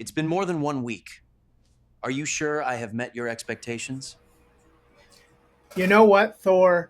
It's been more than 1 week. Are you sure I have met your expectations? You know what, Thor?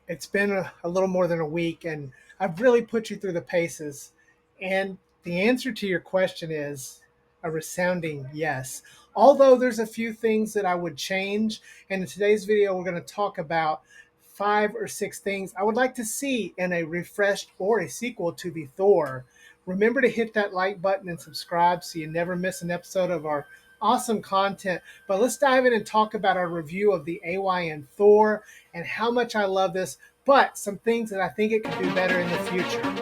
It's been a little more than a week, and I've really put you through the paces. And the answer to your question is a resounding yes. Although there's a few things that I would change. And in today's video, we're going to talk about 5 or 6 things I would like to see in a refreshed or a sequel to the Thor. Remember to hit that like button and subscribe so you never miss an episode of our awesome content. But let's dive in and talk about our review of the AYN Thor and how much I love this, but some things that I think it could do better in the future.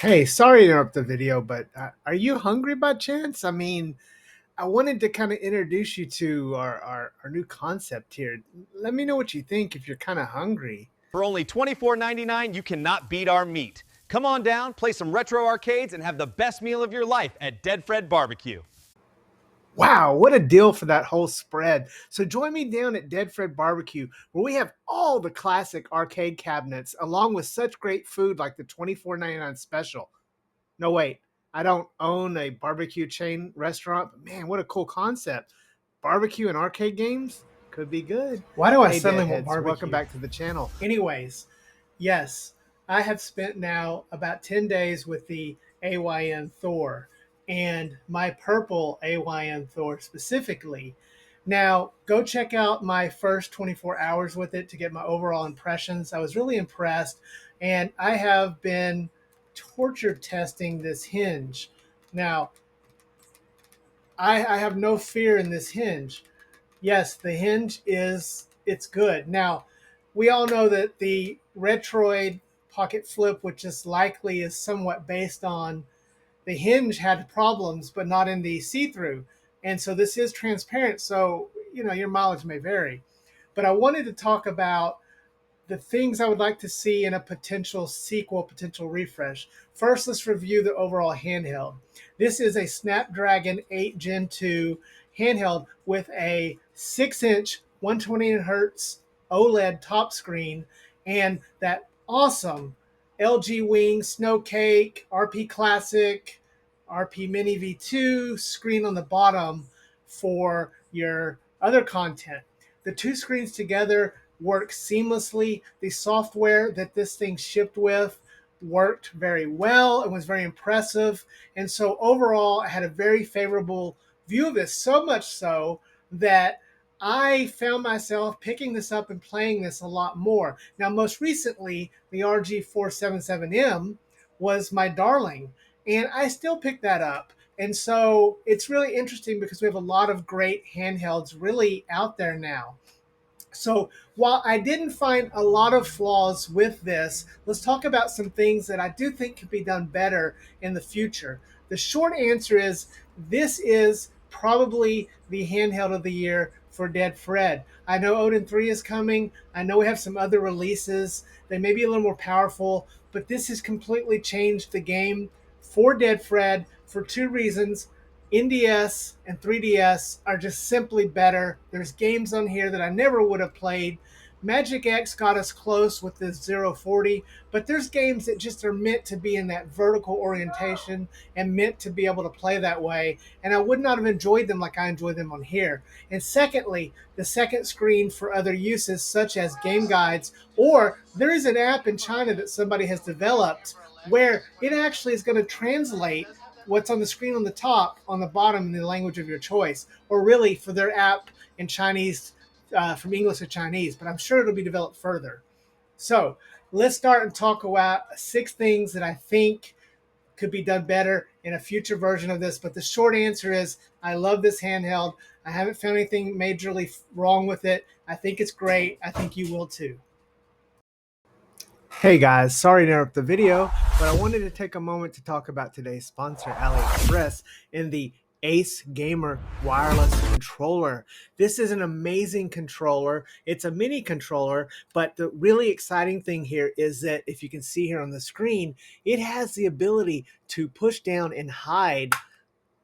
Hey, sorry to interrupt the video, but are you hungry by chance? I mean, I wanted to kind of introduce you to our new concept here. Let me know what you think if you're kind of hungry. For only $24.99, you cannot beat our meat. Come on down, play some retro arcades, and have the best meal of your life at Deadfred BBQ. Wow, what a deal for that whole spread. So join me down at Deadfred BBQ, where we have all the classic arcade cabinets, along with such great food like the $24.99 special. No, wait, I don't own a barbecue chain restaurant, but man, what a cool concept. Barbecue and arcade games could be good. Why do I suddenly want barbecue? Welcome back to the channel. Anyways, yes, I have spent now about 10 days with the AYN Thor and my purple AYN Thor specifically. Now, go check out my first 24 hours with it to get my overall impressions. I was really impressed, and I have been torture testing this Hinge. Now, I have no fear in this Hinge. Yes, the Hinge it's good. Now, we all know that the Retroid Pocket Flip, which is likely is somewhat based on the Hinge, had problems, but not in the see-through. And so this is transparent, so your mileage may vary. But I wanted to talk about the things I would like to see in a potential sequel, potential refresh. First, let's review the overall handheld. This is a Snapdragon 8 Gen 2 handheld with a 6-inch 120Hz OLED top screen and that awesome LG Wing Snowcake, RP Classic, RP Mini V2 screen on the bottom for your other content. The two screens together work seamlessly. The software that this thing shipped with worked very well and was very impressive. And so overall, I had a very favorable view of this, so much so that I found myself picking this up and playing this a lot more. Now, most recently, the RG477M was my darling, and I still pick that up. And so it's really interesting because we have a lot of great handhelds really out there now. So while I didn't find a lot of flaws with this, let's talk about some things that I do think could be done better in the future. The short answer is this is probably the handheld of the year for Deadfred. I know Odin 3 is coming. I know we have some other releases. They may be a little more powerful, but this has completely changed the game for Deadfred for two reasons. NDS and 3DS are just simply better. There's games on here that I never would have played. Magic X got us close with this 040, but there's games that just are meant to be in that vertical orientation and meant to be able to play that way, and I would not have enjoyed them like I enjoy them on here. And secondly, the second screen for other uses such as game guides, or there is an app in China that somebody has developed where it actually is going to translate what's on the screen on the top, on the bottom in the language of your choice, or really for their app in Chinese, from English to Chinese, but I'm sure it'll be developed further. So let's start and talk about 6 things that I think could be done better in a future version of this. But the short answer is I love this handheld. I haven't found anything majorly wrong with it. I think it's great. I think you will too. Hey guys, sorry to interrupt the video, but I wanted to take a moment to talk about today's sponsor, AliExpress, and the Ace Gamer wireless controller. This is an amazing controller. It's a mini controller, but the really exciting thing here is that if you can see here on the screen, it has the ability to push down and hide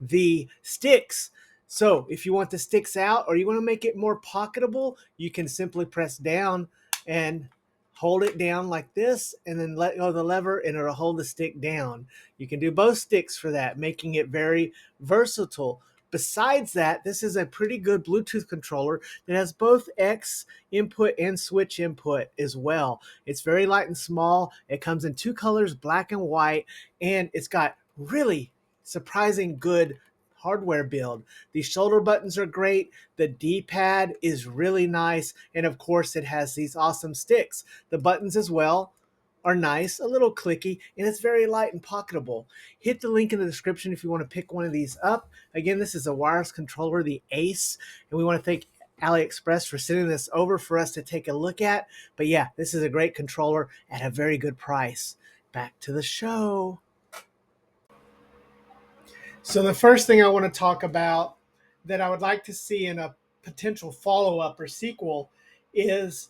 the sticks. So if you want the sticks out or you want to make it more pocketable, you can simply press down and hold it down like this and then let go of the lever and it'll hold the stick down. You can do both sticks for that, making it very versatile. Besides that, this is a pretty good Bluetooth controller that has both X input and switch input as well. It's very light and small. It comes in two colors, black and white, and it's got really surprising good hardware build. These shoulder buttons are great. The D-pad is really nice. And of course, it has these awesome sticks. The buttons as well are nice, a little clicky, and it's very light and pocketable. Hit the link in the description if you want to pick one of these up. Again, this is a wireless controller, the ACE, and we want to thank AliExpress for sending this over for us to take a look at. But yeah, this is a great controller at a very good price. Back to the show. So the first thing I want to talk about that I would like to see in a potential follow-up or sequel is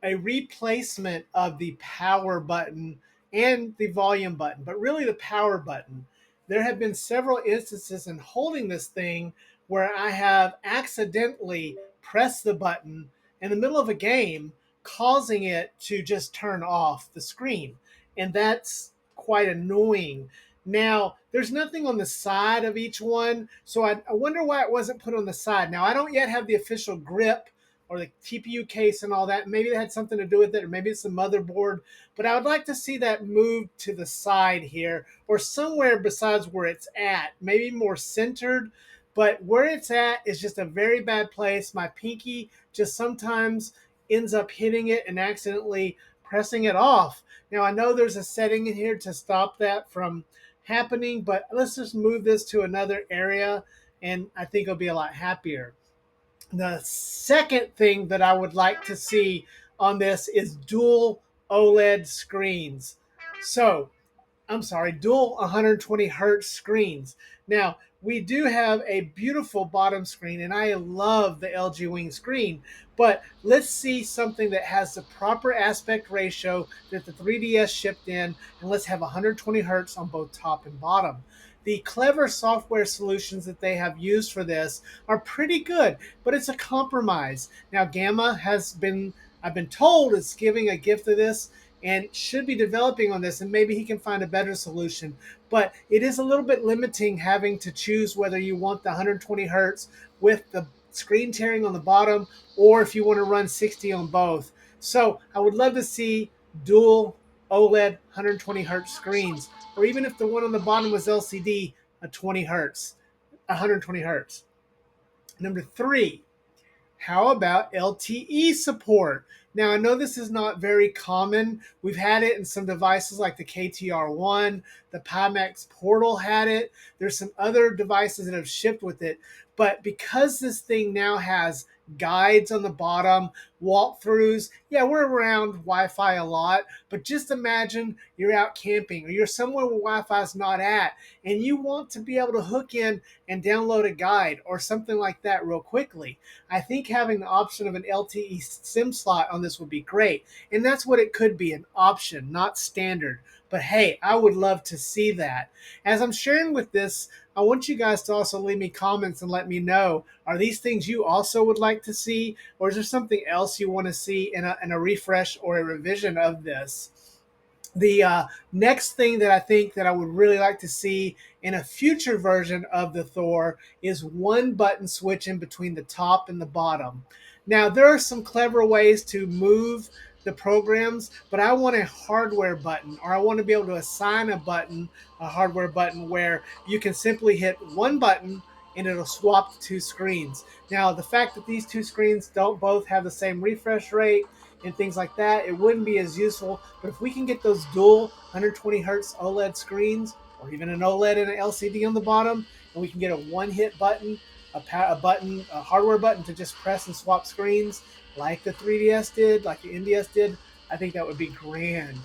a replacement of the power button and the volume button, but really the power button. There have been several instances in holding this thing where I have accidentally pressed the button in the middle of a game, causing it to just turn off the screen. And that's quite annoying. Now, there's nothing on the side of each one, so I wonder why it wasn't put on the side. Now, I don't yet have the official grip or the TPU case and all that. Maybe that had something to do with it, or maybe it's the motherboard. But I would like to see that moved to the side here, or somewhere besides where it's at. Maybe more centered, but where it's at is just a very bad place. My pinky just sometimes ends up hitting it and accidentally pressing it off. Now, I know there's a setting in here to stop that from happening, but let's just move this to another area and I think I'll be a lot happier. The second thing that I would like to see on this is dual OLED screens. So dual 120 hertz screens. Now, we do have a beautiful bottom screen, and I love the LG Wing screen, but let's see something that has the proper aspect ratio that the 3DS shipped in, and let's have 120 hertz on both top and bottom. The clever software solutions that they have used for this are pretty good, but it's a compromise. Now, Gamma I've been told, is giving a gift to this, and should be developing on this, and maybe he can find a better solution. But it is a little bit limiting having to choose whether you want the 120 hertz with the screen tearing on the bottom, or if you want to run 60 on both. So I would love to see dual OLED 120 hertz screens, or even if the one on the bottom was LCD, a 20 hertz, 120 hertz. Number 3, how about LTE support? Now, I know this is not very common. We've had it in some devices like the KTR1, the Pimax Portal had it. There's some other devices that have shipped with it. But because this thing now has guides on the bottom, walkthroughs, yeah, we're around Wi-Fi a lot, but just imagine you're out camping or you're somewhere where Wi-Fi is not at, and you want to be able to hook in and download a guide or something like that real quickly. I think having the option of an LTE SIM slot on this would be great, and that's what it could be, an option, not standard. But hey, I would love to see that. As I'm sharing with this, I want you guys to also leave me comments and let me know, are these things you also would like to see, or is there something else you want to see in a refresh or a revision of this? The next thing that I think that I would really like to see in a future version of the Thor is one button switch in between the top and the bottom. Now, there are some clever ways to move the programs, but I want a hardware button, or I want to be able to assign a button, a hardware button, where you can simply hit one button and it'll swap the two screens. Now, the fact that these two screens don't both have the same refresh rate and things like that, it wouldn't be as useful. But if we can get those dual 120 hertz OLED screens, or even an OLED and an LCD on the bottom, and we can get a one-hit button, a hardware button to just press and swap screens, like the 3DS did, like the NDS did, I think that would be grand.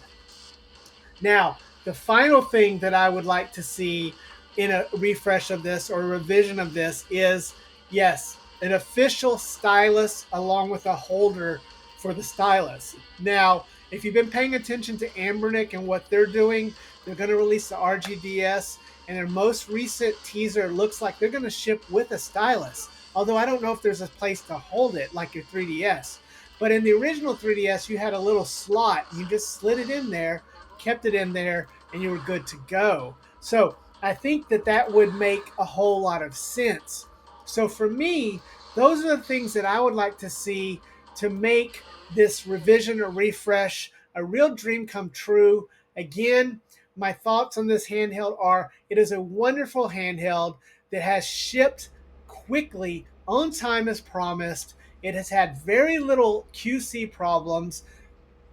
Now, the final thing that I would like to see in a refresh of this or a revision of this is, yes, an official stylus along with a holder for the stylus. Now, if you've been paying attention to Ambernick and what they're doing, they're going to release the RGDS, and their most recent teaser looks like they're going to ship with a stylus. Although I don't know if there's a place to hold it like your 3DS. But in the original 3DS, you had a little slot. You just slid it in there, kept it in there, and you were good to go. So I think that that would make a whole lot of sense. So for me, those are the things that I would like to see to make this revision or refresh a real dream come true. Again, my thoughts on this handheld are it is a wonderful handheld that has shipped quickly, on time as promised. It has had very little QC problems.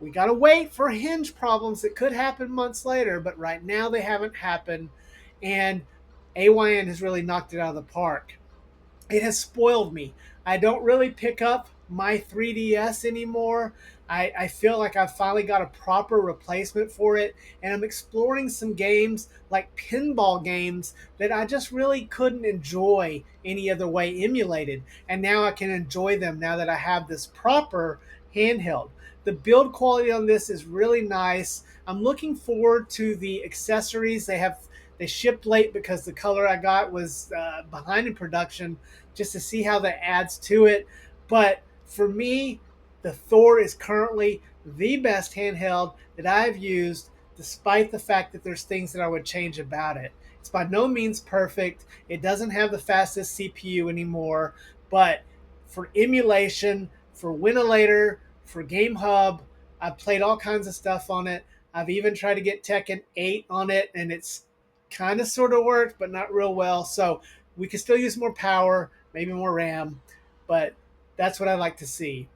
We got to wait for Hinge problems that could happen months later, but right now they haven't happened. And AYN has really knocked it out of the park. It has spoiled me. I don't really pick up my 3DS anymore. I feel like I've finally got a proper replacement for it, and I'm exploring some games like pinball games that I just really couldn't enjoy any other way emulated. And now I can enjoy them now that I have this proper handheld. The build quality on this is really nice. I'm looking forward to the accessories. They shipped late because the color I got was behind in production, just to see how that adds to it. But for me, the Thor is currently the best handheld that I've used, despite the fact that there's things that I would change about it. It's by no means perfect. It doesn't have the fastest CPU anymore, but for emulation, for Winilator, for Game Hub, I've played all kinds of stuff on it. I've even tried to get Tekken 8 on it, and it's kind of sort of worked, but not real well. So we can still use more power, maybe more RAM, but that's what I'd like to see.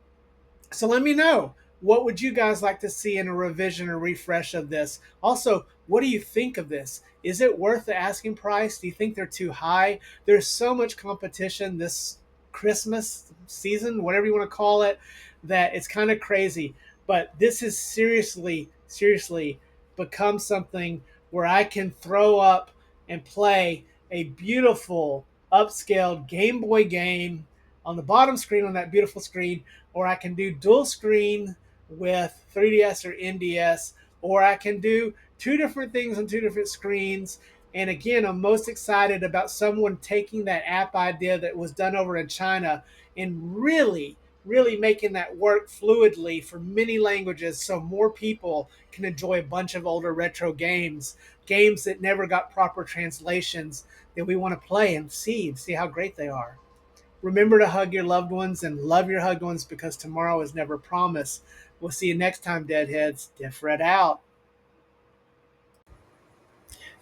So let me know, what would you guys like to see in a revision or refresh of this? Also, what do you think of this? Is it worth the asking price? Do you think they're too high? There's so much competition this Christmas season, whatever you want to call it, that it's kind of crazy. But this has seriously become something where I can throw up and play a beautiful upscaled Game Boy game on the bottom screen on that beautiful screen, or I can do dual screen with 3DS or NDS, or I can do two different things on two different screens. And again, I'm most excited about someone taking that app idea that was done over in China and really making that work fluidly for many languages so more people can enjoy a bunch of older retro games, games that never got proper translations that we want to play and see how great they are. Remember to hug your loved ones and love your hugged ones, because tomorrow is never promised. We'll see you next time, Deadheads. Deadfred out.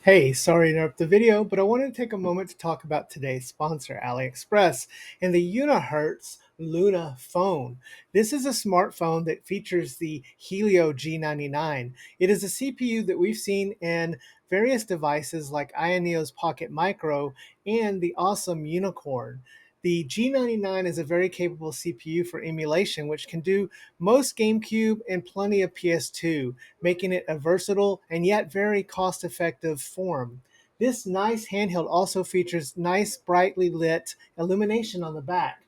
Hey, sorry to interrupt the video, but I wanted to take a moment to talk about today's sponsor, AliExpress, and the Unihertz Luna phone. This is a smartphone that features the Helio G99. It is a CPU that we've seen in various devices like Ioneo's Pocket Micro and the awesome Unicorn. The G99 is a very capable CPU for emulation, which can do most GameCube and plenty of PS2, making it a versatile and yet very cost-effective form. This nice handheld also features nice brightly lit illumination on the back,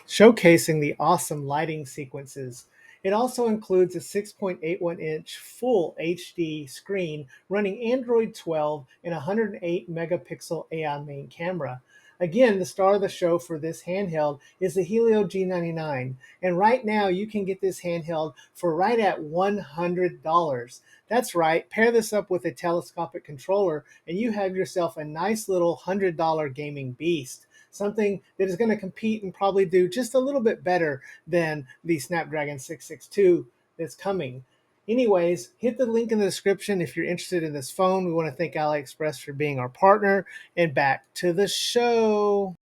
showcasing the awesome lighting sequences. It also includes a 6.81-inch full HD screen running Android 12 and a 108 megapixel AI main camera. Again, the star of the show for this handheld is the Helio G99, and right now you can get this handheld for right at $100. That's right, pair this up with a telescopic controller and you have yourself a nice little $100 gaming beast. Something that is going to compete and probably do just a little bit better than the Snapdragon 662 that's coming. Anyways, hit the link in the description if you're interested in this phone. We want to thank AliExpress for being our partner, and back to the show.